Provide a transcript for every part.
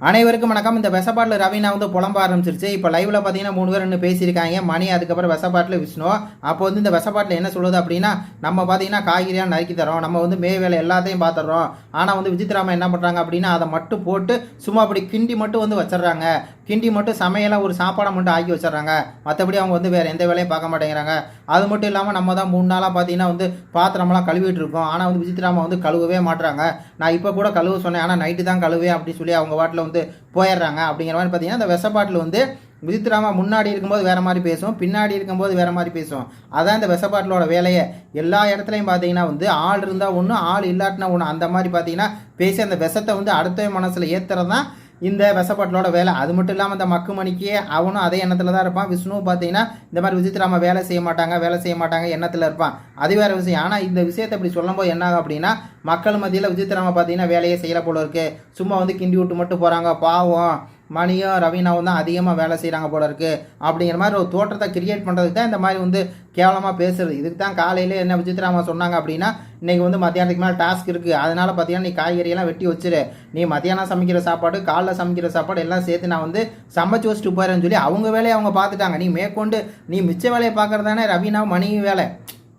அனைவருக்கும் வணக்கம். இந்த வெசப்பாட்டில் ரவீனா புலம்ப ஆரம்பிச்சிருச்சு. இப்போ லைவ்ல பார்த்தீங்கன்னா 3 பேர் இன்னும் பேசியிருக்காங்க. மணி, அதுக்கப்புறம் வெசப்பாட்டில் விஷ்ணு. அப்போ இந்த வெசப்பாட்டில் என்ன சொல்லுது அப்படின்னா, நம்ம பார்த்தீங்கன்னா காய்கறியாக நறுக்கி தரோம், நம்ம மே வேலை எல்லாத்தையும் பார்த்துடுறோம். ஆனால் விஜித்ராமா என்ன பண்ணுறாங்க அப்படின்னா, அதை மட்டும் போட்டு சும்மா அப்படி கிண்டி மட்டும் வச்சிடுறாங்க. கிண்டி மட்டும் சமையலாக ஒரு சாப்பாடை மட்டும் ஆக்கி வச்சிடறாங்க. மற்றபடி அவங்க வேறு எந்த வேலையும் பார்க்க மாட்டேங்கிறாங்க. அது மட்டும் இல்லாமல் நம்ம தான் 3 நாளாக பார்த்தீங்கன்னா பாத்திரமெல்லாம் கழுவிட்டு இருக்கோம். ஆனால் விஜித்ராமா கழுவவே மாட்டுறாங்க. நான் இப்போ கூட கழுவ சொன்னேன், ஆனால் நைட்டு தான் கழுவே அப்படின்னு சொல்லி அவங்க வாட்டில் போயிடுறாங்க. அப்படிங்கிற மாதிரி பார்த்தீங்கன்னா இந்த வெசப்பாட்டில் விஜித்ராமா முன்னாடி இருக்கும்போது வேற மாதிரி பேசும், பின்னாடி இருக்கும்போது வேற மாதிரி பேசும். அதான் இந்த வெசப்பாட்டிலோட வேலையை. எல்லா இடத்துலையும் பார்த்தீங்கன்னா ஆள் இருந்தால் ஒன்று, ஆள் இல்லாட்டினா ஒன்று, அந்த மாதிரி பார்த்தீங்கன்னா பேசி அந்த விஷத்தை அடுத்த மனசில் ஏற்றுறது தான் இந்த வெசப்பாட்டிலோட வேலை. அது மட்டும் இல்லாமல் இந்த மக்குமணிக்கு அவனும் அதே எண்ணத்தில் தான் இருப்பான். விஷ்ணுவும் பார்த்தீங்கன்னா இந்த மாதிரி விஜித்ராமா வேலை செய்ய மாட்டாங்க எண்ணத்தில் இருப்பான். அது வேறு விஷயம். ஆனால் இந்த விஷயத்தை இப்படி சொல்லும்போது என்ன ஆகும் அப்படின்னா, மக்கள் மத்தியில் விஜித்ராமா பார்த்தீங்கன்னா வேலையை செய்யற போல இருக்கு. சும்மா கிண்டி விட்டு மட்டும் போகிறாங்க, பாவம் மணியும் ரவீனாவும் தான் அதிகமாக வேலை செய்கிறாங்க போல இருக்கு அப்படிங்கிற மாதிரி ஒரு தோற்றத்தை கிரியேட் பண்ணுறதுக்கு தான் இந்த மாதிரி கேவலமாக பேசுறது. இதுக்கு தான் காலையில் என்ன விஜித்ராமா சொன்னாங்க அப்படின்னா, இன்றைக்கி மத்தியானத்துக்கு மேலே டாஸ்க் இருக்குது, அதனால் பார்த்தீங்கன்னா நீ காய்கறியெல்லாம் வெட்டி வச்சிரு, நீ மத்தியானம் சமைக்கிற சாப்பாடு காலைல சமைக்கிற சாப்பாடு எல்லாம் சேர்த்து நான் சமைச்சு வச்சுட்டு போயிறேன்னு சொல்லி அவங்க வேலையை அவங்க பார்த்துட்டாங்க. நீ மேற்கொண்டு நீ மிச்ச வேலையை பார்க்குறது தானே ரவீனாவும் மணியும் வேலை.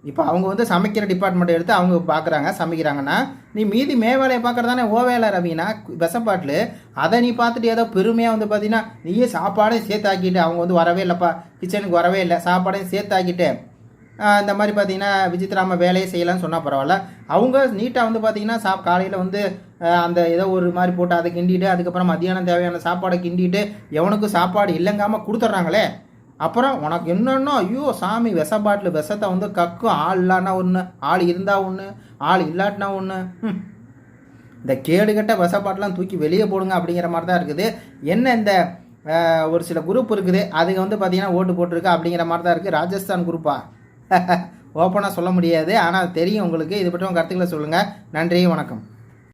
இப்போ அவங்க சமைக்கிற டிபார்ட்மெண்ட் எடுத்து அவங்க பார்க்குறாங்க, சமைக்கிறாங்கன்னா நீ மீதி வேலையை பார்க்குறது தானே ஓ வேலை ரவீனா வெசப்பாட்டில். அதை நீ பார்த்துட்டு ஏதோ பெருமையாக பார்த்தீங்கன்னா நீயே சாப்பாடையும் சேர்த்தாக்கிட்டு, அவங்க வரவே இல்லைப்பா, கிச்சனுக்கு வரவே இல்லை, சாப்பாடையும் சேர்த்தாக்கிட்டு இந்த மாதிரி பார்த்தீங்கன்னா விஜித்ராமா வேலையை செய்யலாம்னு சொன்னால் பரவாயில்ல. அவங்க நீட்டாக பார்த்தீங்கன்னா காலையில் அந்த ஏதோ ஒரு மாதிரி போட்டு அதை கிண்டிட்டு, அதுக்கப்புறம் மத்தியானம் தேவையான சாப்பாடை கிண்டிட்டு எவனுக்கும் சாப்பாடு இல்லைங்காமல் கொடுத்துட்றாங்களே. அப்புறம் உனக்கு என்னன்னா, ஐயோ சாமி, வெசப்பாட்டில் விஷத்தை கக்கும். ஆள் இல்லைன்னா ஒன்று, ஆள் இருந்தால் ஒன்று, ஆள் இல்லாட்டினா ஒன்று. இந்த கேடுகட்ட வெசப்பாட்டெலாம் தூக்கி வெளியே போடுங்க அப்படிங்கிற மாதிரி தான் இருக்குது. என்ன இந்த ஒரு சில குரூப் இருக்குது, அதுக்கு பார்த்தீங்கன்னா ஓட்டு போட்டிருக்கு அப்படிங்கிற மாதிரி தான் இருக்குது. ராஜஸ்தான் குரூப்பா ஓப்பனாக சொல்ல முடியாது, ஆனால் தெரியும் உங்களுக்கு. இது பற்றி உங்கள் கருத்துக்களை சொல்லுங்கள். நன்றி, வணக்கம்.